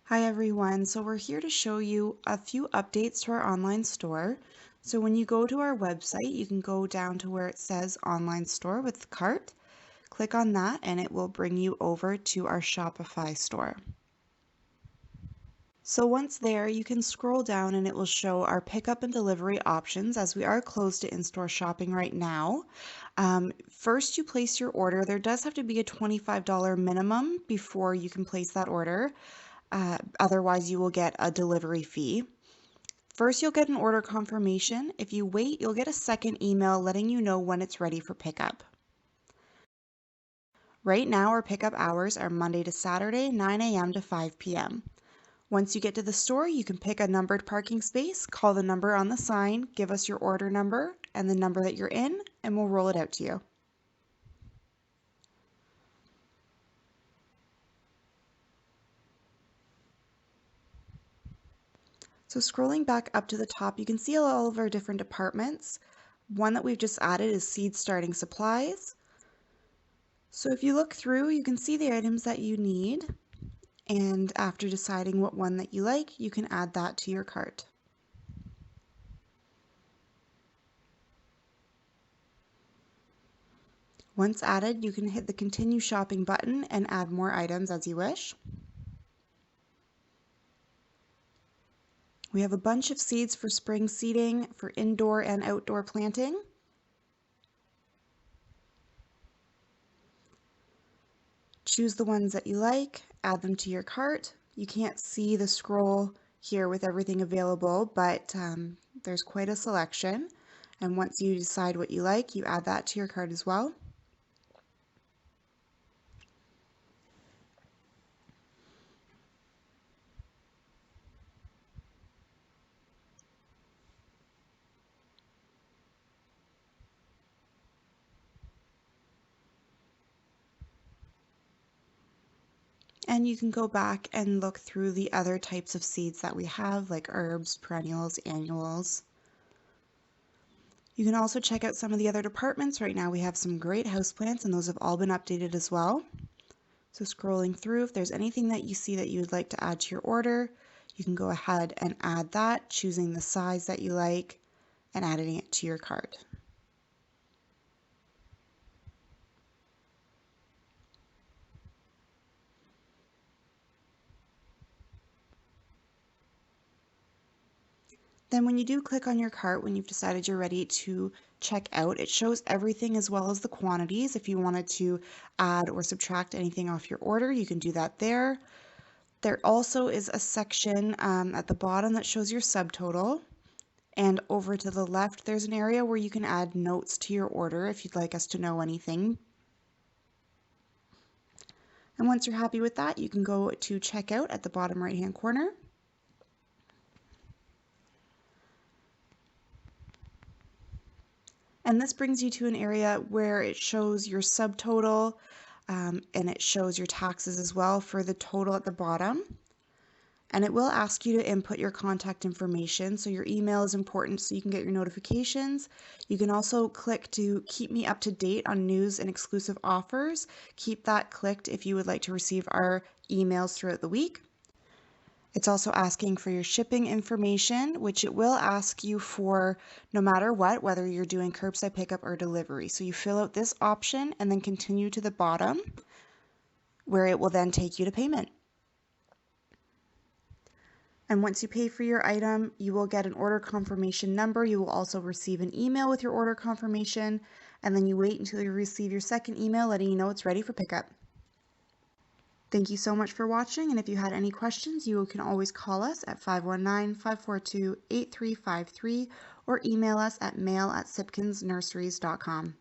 Hi everyone, so we're here to show you a few updates to our online store. So when you go to our website, you can go down to where it says online store with the cart. Click on that and it will bring you over to our Shopify store. So once there, you can scroll down and it will show our pickup and delivery options as we are closed to in-store shopping right now. First, you place your order. There does have to be a $25 minimum before you can place that order. Otherwise, you will get a delivery fee. First, you'll get an order confirmation. If you wait, you'll get a second email letting you know when it's ready for pickup. Right now, our pickup hours are Monday to Saturday, 9 a.m. to 5 p.m. Once you get to the store, you can pick a numbered parking space, call the number on the sign, give us your order number and the number that you're in, and we'll roll it out to you. So scrolling back up to the top, you can see all of our different departments. One that we've just added is seed starting supplies. So if you look through, you can see the items that you need, and after deciding what one that you like, you can add that to your cart. Once added, you can hit the continue shopping button and add more items as you wish. We have a bunch of seeds for spring seeding for indoor and outdoor planting. Choose the ones that you like, add them to your cart. You can't see the scroll here with everything available, but there's quite a selection. And once you decide what you like, you add that to your cart as well. And you can go back and look through the other types of seeds that we have, like herbs, perennials, annuals. You can also check out some of the other departments. Right now we have some great houseplants and those have all been updated as well. So scrolling through, if there's anything that you see that you would like to add to your order, you can go ahead and add that, choosing the size that you like and adding it to your cart. Then when you do click on your cart, when you've decided you're ready to check out, it shows everything as well as the quantities. If you wanted to add or subtract anything off your order, you can do that there. There also is a section at the bottom that shows your subtotal. And over to the left, there's an area where you can add notes to your order if you'd like us to know anything. And once you're happy with that, you can go to checkout at the bottom right-hand corner. And this brings you to an area where it shows your subtotal and it shows your taxes as well for the total at the bottom. And it will ask you to input your contact information. So your email is important so you can get your notifications. You can also click to keep me up to date on news and exclusive offers. Keep that clicked if you would like to receive our emails throughout the week. It's also asking for your shipping information, which it will ask you for no matter what, whether you're doing curbside pickup or delivery. So you fill out this option and then continue to the bottom where it will then take you to payment. And once you pay for your item, you will get an order confirmation number. You will also receive an email with your order confirmation, and then you wait until you receive your second email letting you know it's ready for pickup. Thank you so much for watching, and if you had any questions, you can always call us at 519-542-8353 or email us at mail@sipkensnurseries.com.